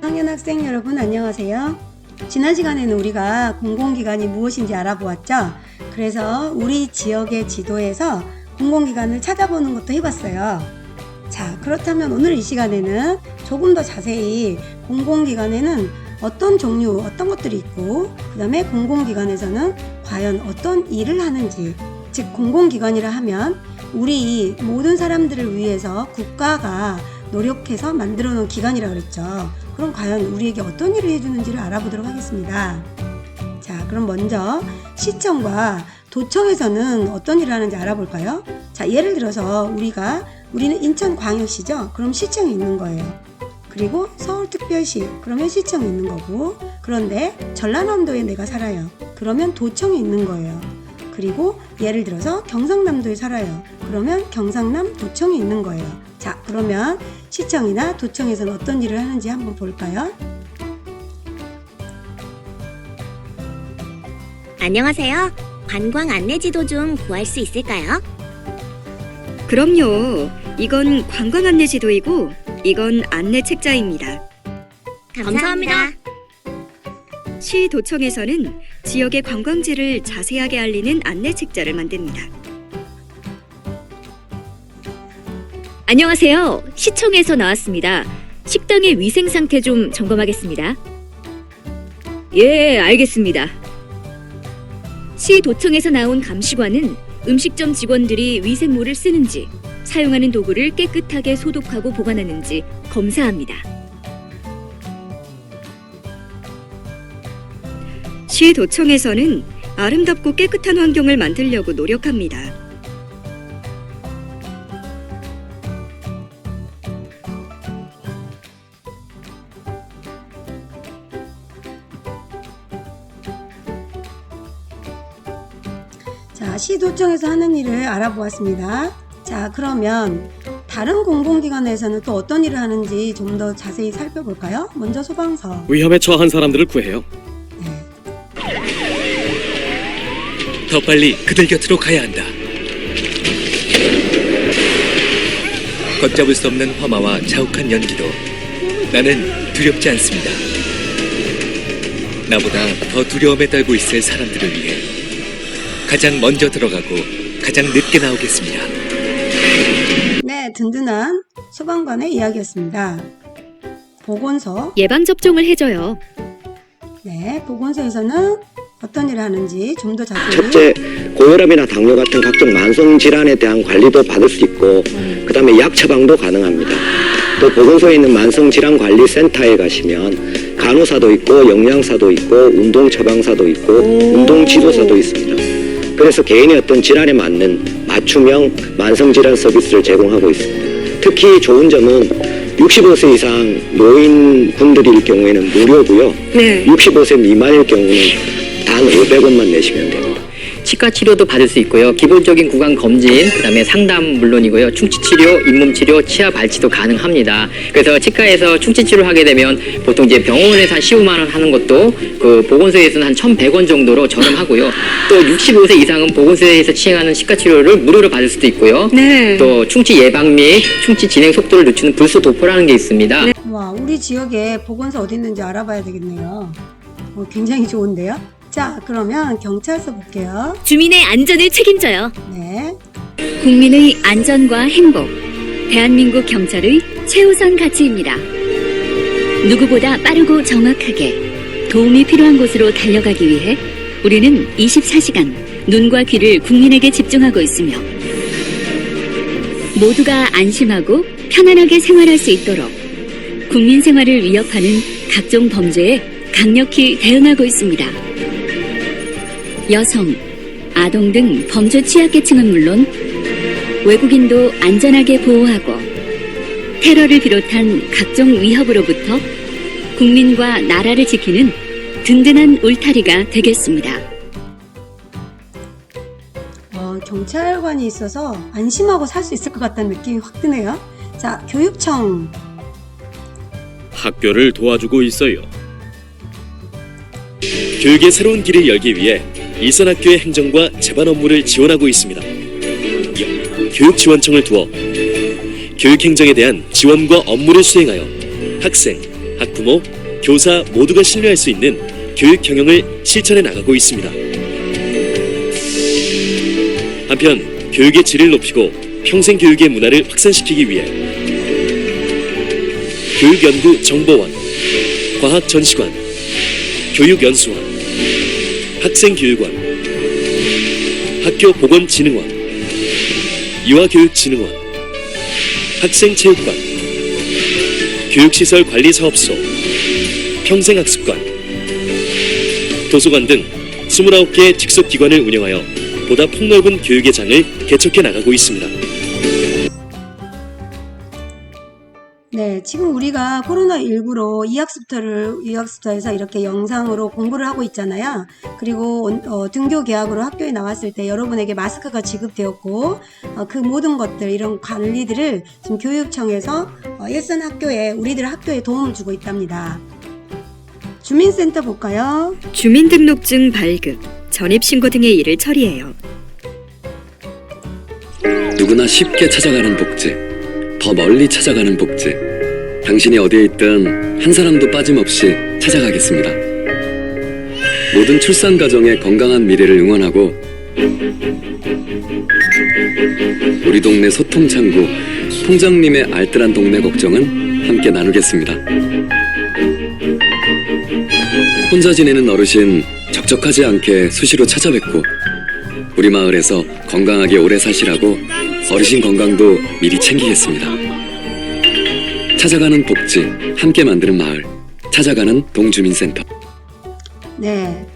학년 학생 여러분 안녕하세요. 지난 시간에는 우리가 공공기관이 무엇인지 알아보았죠. 그래서 우리 지역의 지도에서 공공기관을 찾아보는 것도 해봤어요. 자, 그렇다면 오늘 이 시간에는 조금 더 자세히 공공기관에는 어떤 종류, 어떤 것들이 있고 그 다음에 공공기관에서는 과연 어떤 일을 하는지, 즉 공공기관이라 하면 우리 모든 사람들을 위해서 국가가 노력해서 만들어 놓은 기관이라고 그랬죠. 그럼 과연 우리에게 어떤 일을 해주는지를 알아보도록 하겠습니다. 자, 그럼 먼저 시청과 도청에서는 어떤 일을 하는지 알아볼까요? 자, 예를 들어서 우리는 인천광역시죠? 그럼 시청이 있는 거예요. 그리고 서울특별시, 그러면 시청이 있는 거고, 그런데 전라남도에 내가 살아요. 그러면 도청이 있는 거예요. 그리고 예를 들어서 경상남도에 살아요. 그러면 경상남 도청이 있는 거예요. 자, 그러면 시청이나 도청에서는 어떤 일을 하는지 한번 볼까요? 안녕하세요. 관광 안내지도 좀 구할 수 있을까요? 그럼요. 이건 관광 안내 지도이고 이건 안내 책자입니다. 감사합니다. 시 도청에서는 지역의 관광지를 자세하게 알리는 안내 책자를 만듭니다. 안녕하세요. 시청에서 나왔습니다. 식당의 위생 상태 좀 점검하겠습니다. 예, 알겠습니다. 시 도청에서 나온 감시관은 음식점 직원들이 위생모를 쓰는지, 사용하는 도구를 깨끗하게 소독하고 보관하는지 검사합니다. 시 도청에서는 아름답고 깨끗한 환경을 만들려고 노력합니다. 자, 시도청에서 하는 일을 알아보았습니다. 자, 그러면 다른 공공기관에서는 또 어떤 일을 하는지 좀 더 자세히 살펴볼까요? 먼저 소방서. 위험에 처한 사람들을 구해요. 더 빨리 그들 곁으로 가야 한다. 걷잡을 수 없는 험화와 자욱한 연기도 나는 두렵지 않습니다. 나보다 더 두려움에 떨고 있을 사람들을 위해 가장 먼저 들어가고 가장 늦게 나오겠습니다. 네, 든든한 소방관의 이야기였습니다. 보건소. 예방접종을 해줘요. 네, 보건소에서는 어떤 일을 하는지 좀 더 자세히. 첫째, 고혈압이나 당뇨 같은 각종 만성 질환에 대한 관리도 받을 수 있고 그다음에 약 처방도 가능합니다. 또 보건소에 있는 만성 질환 관리 센터에 가시면 간호사도 있고 영양사도 있고 운동 처방사도 있고 운동 지도사도 있습니다. 그래서 개인의 어떤 질환에 맞는 맞춤형 만성 질환 서비스를 제공하고 있습니다. 특히 좋은 점은 65세 이상 노인분들일 경우에는 무료고요. 네. 65세 미만일 경우는 단 500원만 내시면 됩니다. 치과 치료도 받을 수 있고요. 기본적인 구강 검진, 그다음에 상담 물론이고요. 충치 치료, 잇몸 치료, 치아 발치도 가능합니다. 그래서 치과에서 충치 치료를 하게 되면 보통 이제 병원에서 한 15만 원 하는 것도 그 보건소에서는 한 1,100원 정도로 저렴하고요. 또 65세 이상은 보건소에서 시행하는 치과 치료를 무료로 받을 수도 있고요. 네. 또 충치 예방 및 충치 진행 속도를 늦추는 불소 도포라는 게 있습니다. 와, 우리 지역에 보건소 어디 있는지 알아봐야 되겠네요. 굉장히 좋은데요? 자, 그러면 경찰서 볼게요. 주민의 안전을 책임져요. 네. 국민의 안전과 행복. 대한민국 경찰의 최우선 가치입니다. 누구보다 빠르고 정확하게 도움이 필요한 곳으로 달려가기 위해 우리는 24시간 눈과 귀를 국민에게 집중하고 있으며 모두가 안심하고 편안하게 생활할 수 있도록 국민 생활을 위협하는 각종 범죄에 강력히 대응하고 있습니다. 여성, 아동 등 범죄 취약계층은 물론 외국인도 안전하게 보호하고 테러를 비롯한 각종 위협으로부터 국민과 나라를 지키는 든든한 울타리가 되겠습니다. 경찰관이 있어서 안심하고 살 수 있을 것 같다는 느낌이 확 드네요. 자, 교육청. 학교를 도와주고 있어요. 교육의 새로운 길을 열기 위해 일선학교의 행정과 재반 업무를 지원하고 있습니다. 교육지원청을 두어 교육행정에 대한 지원과 업무를 수행하여 학생, 학부모, 교사 모두가 신뢰할 수 있는 교육 경영을 실천해 나가고 있습니다. 한편 교육의 질을 높이고 평생 교육의 문화를 확산시키기 위해 교육연구정보원, 과학전시관, 교육연수원, 학생교육원, 학교보건진흥원, 유아교육진흥원, 학생체육관, 교육시설관리사업소, 평생학습관, 도서관 등 29개 직속기관을 운영하여 보다 폭넓은 교육의 장을 개척해 나가고 있습니다. 네, 지금 우리가 코로나19로 이학습터에서 이렇게 영상으로 공부를 하고 있잖아요. 그리고 등교 개학으로 학교에 나왔을 때 여러분에게 마스크가 지급되었고 그 모든 것들, 이런 관리들을 지금 교육청에서 일선 학교에, 우리들 학교에 도움을 주고 있답니다. 주민센터 볼까요? 주민등록증 발급, 전입신고 등의 일을 처리해요. 누구나 쉽게 찾아가는 복지, 더 멀리 찾아가는 복지. 당신이 어디에 있든 한 사람도 빠짐없이 찾아가겠습니다. 모든 출산 가정의 건강한 미래를 응원하고 우리 동네 소통창구 통장님의 알뜰한 동네 걱정은 함께 나누겠습니다. 혼자 지내는 어르신 적적하지 않게 수시로 찾아뵙고 우리 마을에서 건강하게 오래 사시라고 어르신 건강도 미리 챙기겠습니다. 찾아가는 복지, 함께 만드는 마을, 찾아가는 동주민센터. 네.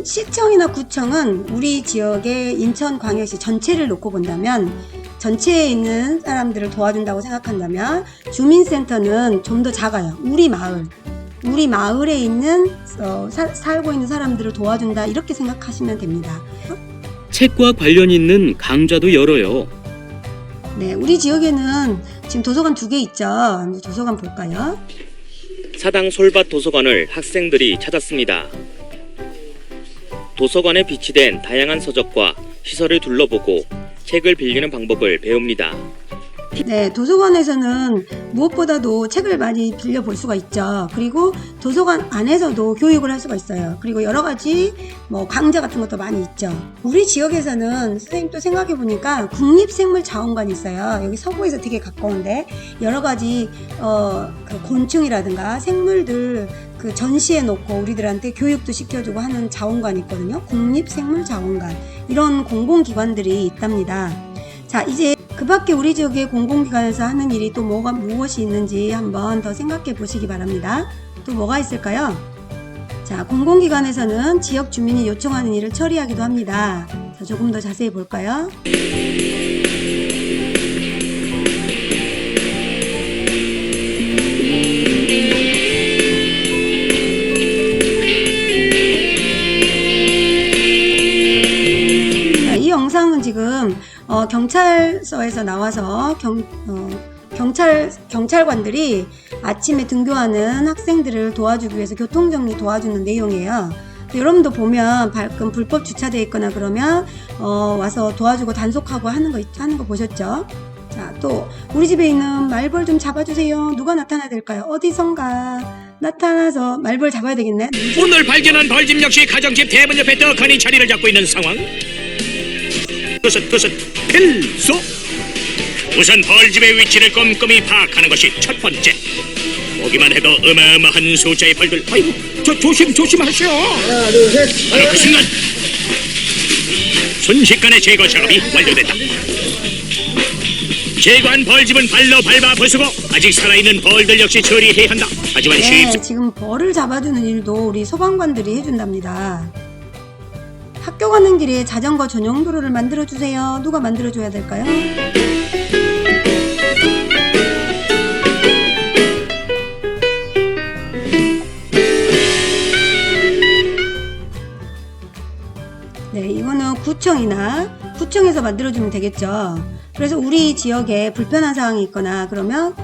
시청이나 구청은 우리 지역의 인천광역시 전체를 놓고 본다면, 전체에 있는 사람들을 도와준다고 생각한다면, 주민센터는 좀 더 작아요. 우리 마을에 있는 살고 있는 사람들을 도와준다, 이렇게 생각하시면 됩니다. 책과 관련 있는 강좌도 열어요. 네, 우리 지역에는 지금 도서관 2개 있죠. 도서관 볼까요? 사당 솔밭 도서관을 학생들이 찾았습니다. 도서관에 비치된 다양한 서적과 시설을 둘러보고 책을 빌리는 방법을 배웁니다. 네, 도서관에서는 무엇보다도 책을 많이 빌려볼 수가 있죠. 그리고 도서관 안에서도 교육을 할 수가 있어요. 그리고 여러 가지 강좌 같은 것도 많이 있죠. 우리 지역에서는 선생님 또 생각해 보니까 국립생물자원관이 있어요. 여기 서구에서 되게 가까운데 여러 가지 그 곤충이라든가 생물들 그 전시해 놓고 우리들한테 교육도 시켜주고 하는 자원관이 있거든요. 국립생물자원관, 이런 공공기관들이 있답니다. 자, 이제 그 밖에 우리 지역의 공공기관에서 하는 일이 또 무엇이 있는지 한번 더 생각해 보시기 바랍니다. 또 뭐가 있을까요? 자, 공공기관에서는 지역 주민이 요청하는 일을 처리하기도 합니다. 자, 조금 더 자세히 볼까요? 자, 이 영상은 지금 경찰서에서 나와서 경찰관들이 아침에 등교하는 학생들을 도와주기 위해서 교통정리 도와주는 내용이에요. 여러분도 보면 방금 불법 주차되어 있거나 그러면 와서 도와주고 단속하고 하는 거 보셨죠? 자, 또 우리 집에 있는 말벌 좀 잡아주세요. 누가 나타나야 될까요? 어디선가 나타나서 말벌 잡아야 되겠네. 오늘 발견한 벌집 역시 가정집 대문 옆에 떡하니 자리를 잡고 있는 상황. 그것은 필수! 우선 벌집의 위치를 꼼꼼히 파악하는 것이 첫 번째. 보기만 해도 어마어마한 숫자의 벌들. 아이고, 조심하시오. 하나, 둘, 셋. 바로 그 순간 순식간에 제거 작업이 완료됐다. 제거한 벌집은 발로 밟아 부수고 아직 살아있는 벌들 역시 처리해야 한다. 하지만 네, 지금 벌을 잡아주는 일도 우리 소방관들이 해준답니다. 학교 가는 길에 자전거 전용 도로를 만들어주세요. 누가 만들어줘야 될까요? 네, 이거는 구청에서 만들어주면 되겠죠. 그래서 우리 지역에 불편한 사항이 있거나 그러면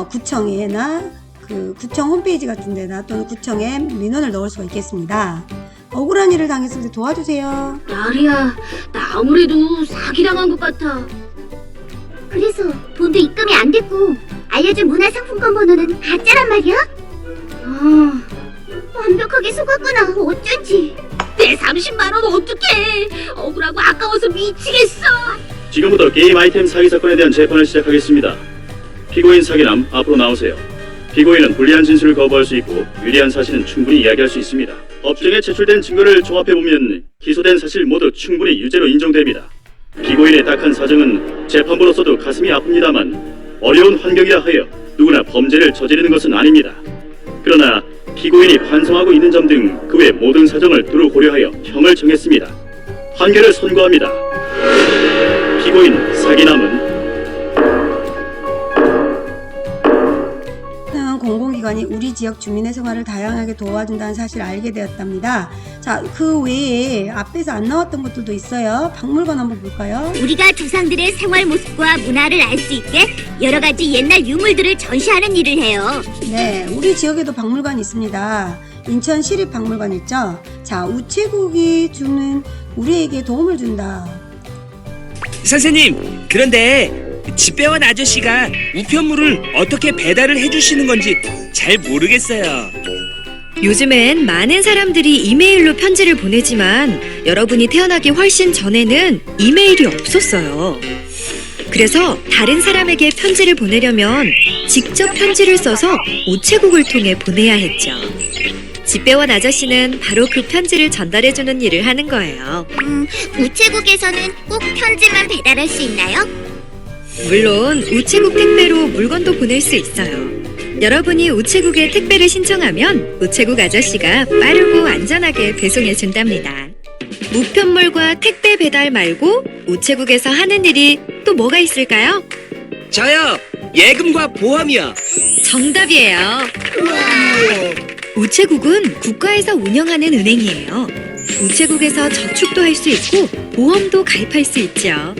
구청에나 그 구청 홈페이지 같은 데나 또는 구청에 민원을 넣을 수가 있겠습니다. 억울한 일을 당했을 때 도와주세요. 나리야, 나 아무래도 사기당한 것 같아. 그래서 돈도 입금이 안 됐고 알려준 문화상품권 번호는 가짜란 말이야? 완벽하게 속았구나. 어쩐지. 내 30만 원 어떡해. 억울하고 아까워서 미치겠어. 지금부터 게임 아이템 사기 사건에 대한 재판을 시작하겠습니다. 피고인 사기남 앞으로 나오세요. 피고인은 불리한 진술을 거부할 수 있고 유리한 사실은 충분히 이야기할 수 있습니다. 법정에 제출된 증거를 종합해보면 기소된 사실 모두 충분히 유죄로 인정됩니다. 피고인의 딱한 사정은 재판부로서도 가슴이 아픕니다만 어려운 환경이라 하여 누구나 범죄를 저지르는 것은 아닙니다. 그러나 피고인이 반성하고 있는 점 등 그 외 모든 사정을 두루 고려하여 형을 정했습니다. 판결을 선고합니다. 피고인 사기남은 공공기관이 우리 지역 주민의 생활을 다양하게 도와준다는 사실을 알게 되었답니다. 자, 그 외에 앞에서 안 나왔던 것들도 있어요. 박물관 한번 볼까요? 우리가 조상들의 생활 모습과 문화를 알 수 있게 여러 가지 옛날 유물들을 전시하는 일을 해요. 네, 우리 지역에도 박물관이 있습니다. 인천 시립박물관 있죠? 자, 우체국이 주는 우리에게 도움을 준다. 선생님, 그런데 집배원 아저씨가 우편물을 어떻게 배달을 해주시는 건지 잘 모르겠어요. 요즘엔 많은 사람들이 이메일로 편지를 보내지만 여러분이 태어나기 훨씬 전에는 이메일이 없었어요. 그래서 다른 사람에게 편지를 보내려면 직접 편지를 써서 우체국을 통해 보내야 했죠. 집배원 아저씨는 바로 그 편지를 전달해주는 일을 하는 거예요. 우체국에서는 꼭 편지만 배달할 수 있나요? 물론 우체국 택배로 물건도 보낼 수 있어요. 여러분이 우체국에 택배를 신청하면 우체국 아저씨가 빠르고 안전하게 배송해 준답니다. 우편물과 택배 배달 말고 우체국에서 하는 일이 또 뭐가 있을까요? 저요, 예금과 보험이요. 정답이에요. 우체국은 국가에서 운영하는 은행이에요. 우체국에서 저축도 할 수 있고 보험도 가입할 수 있죠.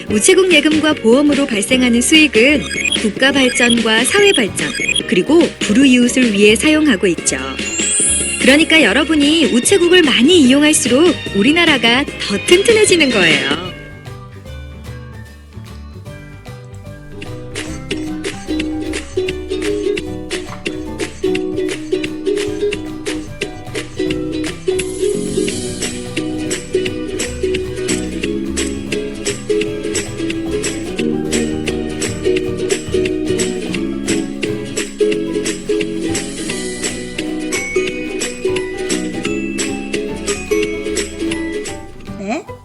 우체국 예금과 보험으로 발생하는 수익은 국가 발전과 사회 발전, 그리고 불우이웃을 위해 사용하고 있죠. 그러니까 여러분이 우체국을 많이 이용할수록 우리나라가 더 튼튼해지는 거예요.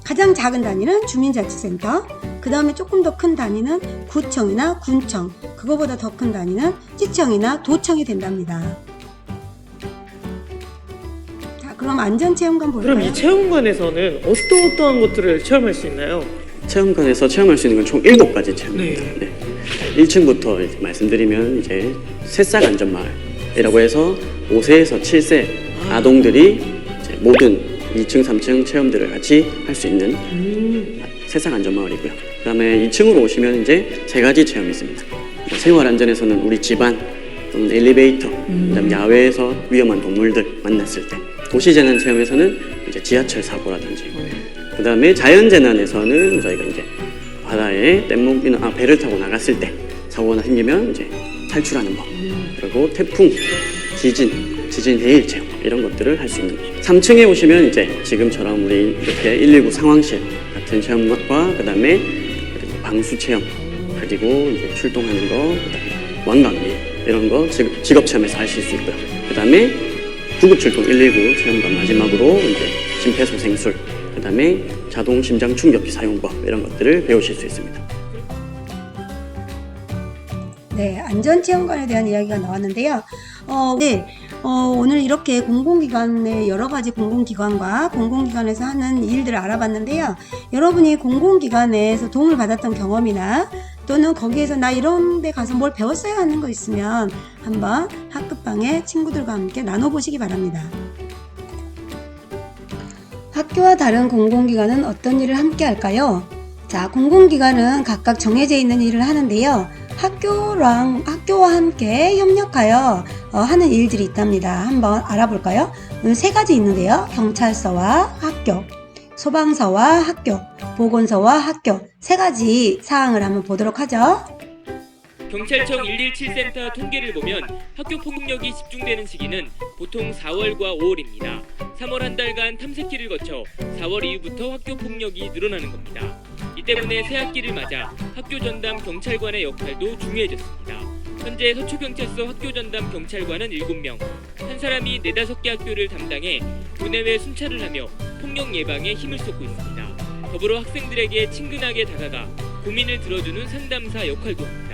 가장 작은 단위는 주민자치센터, 그 다음에 조금 더 큰 단위는 구청이나 군청, 그거보다 더 큰 단위는 시청이나 도청이 된답니다. 자, 그럼 안전체험관 볼까요? 그럼 이 체험관에서는 어떠한 것들을 체험할 수 있나요? 체험관에서 체험할 수 있는 건 총 7가지 체험입니다. 네. 1층부터 이제 말씀드리면 이제 새싹 안전마을이라고 해서 5세에서 7세 아동들이 이제 모든 2층, 3층 체험들을 같이 할 수 있는 새싹 안전마을이고요. 그 다음에 2층으로 오시면 이제 3가지 체험이 있습니다. 생활 안전에서는 우리 집안 또는 엘리베이터, 그다음 야외에서 위험한 동물들 만났을 때, 도시재난 체험에서는 이제 지하철 사고라든지, 그 다음에 자연재난에서는 저희가 이제 바다에 뗏목이나 배를 타고 나갔을 때 사고가 생기면 이제 탈출하는 법, 그리고 태풍, 지진 해일 체험 이런 것들을 할 수 있는. 3층에 오시면 이제 지금처럼 우리 이렇게 119 상황실 같은 체험과 그다음에 방수 체험, 그리고 이제 출동하는 거, 그다음에 완강리 이런 거 직업 체험에서 하실 수 있고요. 그다음에 구급 출동 119 체험과 마지막으로 이제 심폐소생술, 그다음에 자동 심장 충격기 사용법 이런 것들을 배우실 수 있습니다. 네, 안전체험관에 대한 이야기가 나왔는데요. 오늘 이렇게 공공기관의 여러 가지 공공기관과 공공기관에서 하는 일들을 알아봤는데요. 여러분이 공공기관에서 도움을 받았던 경험이나 또는 거기에서 나 이런 데 가서 뭘 배웠어야 하는 거 있으면 한번 학급방에 친구들과 함께 나눠보시기 바랍니다. 학교와 다른 공공기관은 어떤 일을 함께 할까요? 자, 공공기관은 각각 정해져 있는 일을 하는데요. 학교와 함께 협력하여 하는 일들이 있답니다. 한번 알아볼까요? 3가지 있는데요. 경찰서와 학교, 소방서와 학교, 보건소와 학교, 3가지 사항을 한번 보도록 하죠. 경찰청 117센터 통계를 보면 학교 폭력이 집중되는 시기는 보통 4월과 5월입니다. 3월 한 달간 탐색기를 거쳐 4월 이후부터 학교 폭력이 늘어나는 겁니다. 이 때문에 새학기를 맞아 학교 전담 경찰관의 역할도 중요해졌습니다. 현재 서초경찰서 학교 전담 경찰관은 7명, 한 사람이 4-5개 학교를 담당해 교내외 순찰을 하며 폭력 예방에 힘을 쏟고 있습니다. 더불어 학생들에게 친근하게 다가가 고민을 들어주는 상담사 역할도 합니다.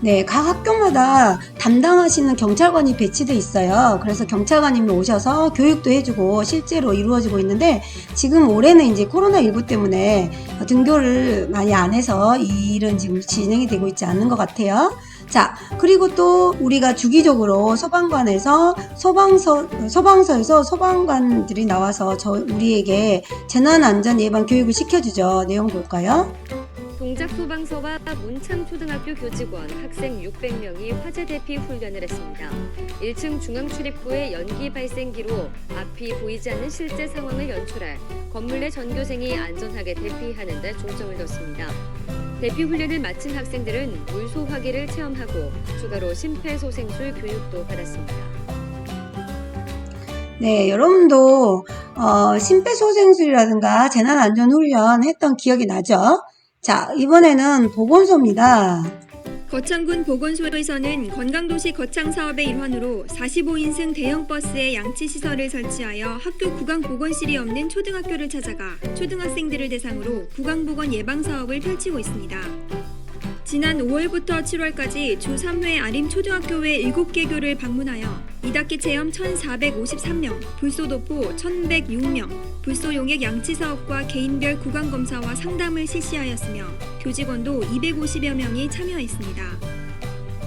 네, 각 학교마다 담당하시는 경찰관이 배치돼 있어요. 그래서 경찰관님이 오셔서 교육도 해주고 실제로 이루어지고 있는데, 지금 올해는 이제 코로나19 때문에 등교를 많이 안 해서 이 일은 지금 진행이 되고 있지 않는 것 같아요. 자, 그리고 또 우리가 주기적으로 소방관에서 소방서에서 소방관들이 나와서 우리에게 재난안전 예방 교육을 시켜주죠. 내용 볼까요? 동작소방서와 문창초등학교 교직원, 학생 600명이 화재 대피 훈련을 했습니다. 1층 중앙출입구의 연기 발생기로 앞이 보이지 않는 실제 상황을 연출해 건물 내 전교생이 안전하게 대피하는 데 중점을 뒀습니다. 대피 훈련을 마친 학생들은 물소화기를 체험하고 추가로 심폐소생술 교육도 받았습니다. 네, 여러분도 심폐소생술이라든가 재난안전훈련 했던 기억이 나죠? 자, 이번에는 보건소입니다. 거창군 보건소에서는 건강도시 거창 사업의 일환으로 45인승 대형 버스에 양치시설을 설치하여 학교 구강보건실이 없는 초등학교를 찾아가 초등학생들을 대상으로 구강보건 예방사업을 펼치고 있습니다. 지난 5월부터 7월까지 주 3회 아림 초등학교의 7개 교를 방문하여 2학기 체험 1,453명, 불소도포 1,106명, 불소용액 양치사업과 개인별 구강검사와 상담을 실시하였으며 교직원도 250여 명이 참여했습니다.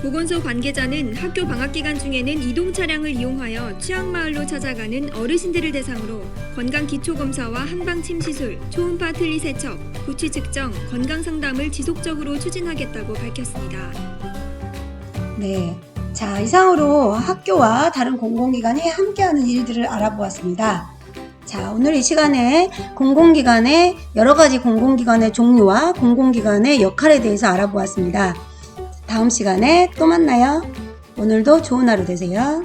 보건소 관계자는 학교 방학 기간 중에는 이동 차량을 이용하여 취약마을로 찾아가는 어르신들을 대상으로 건강 기초검사와 한방침 시술, 초음파 틀니 세척, 구취 측정, 건강 상담을 지속적으로 추진하겠다고 밝혔습니다. 네, 자, 이상으로 학교와 다른 공공기관이 함께하는 일들을 알아보았습니다. 자, 오늘 이 시간에 공공기관의 여러 가지 공공기관의 종류와 공공기관의 역할에 대해서 알아보았습니다. 다음 시간에 또 만나요. 오늘도 좋은 하루 되세요.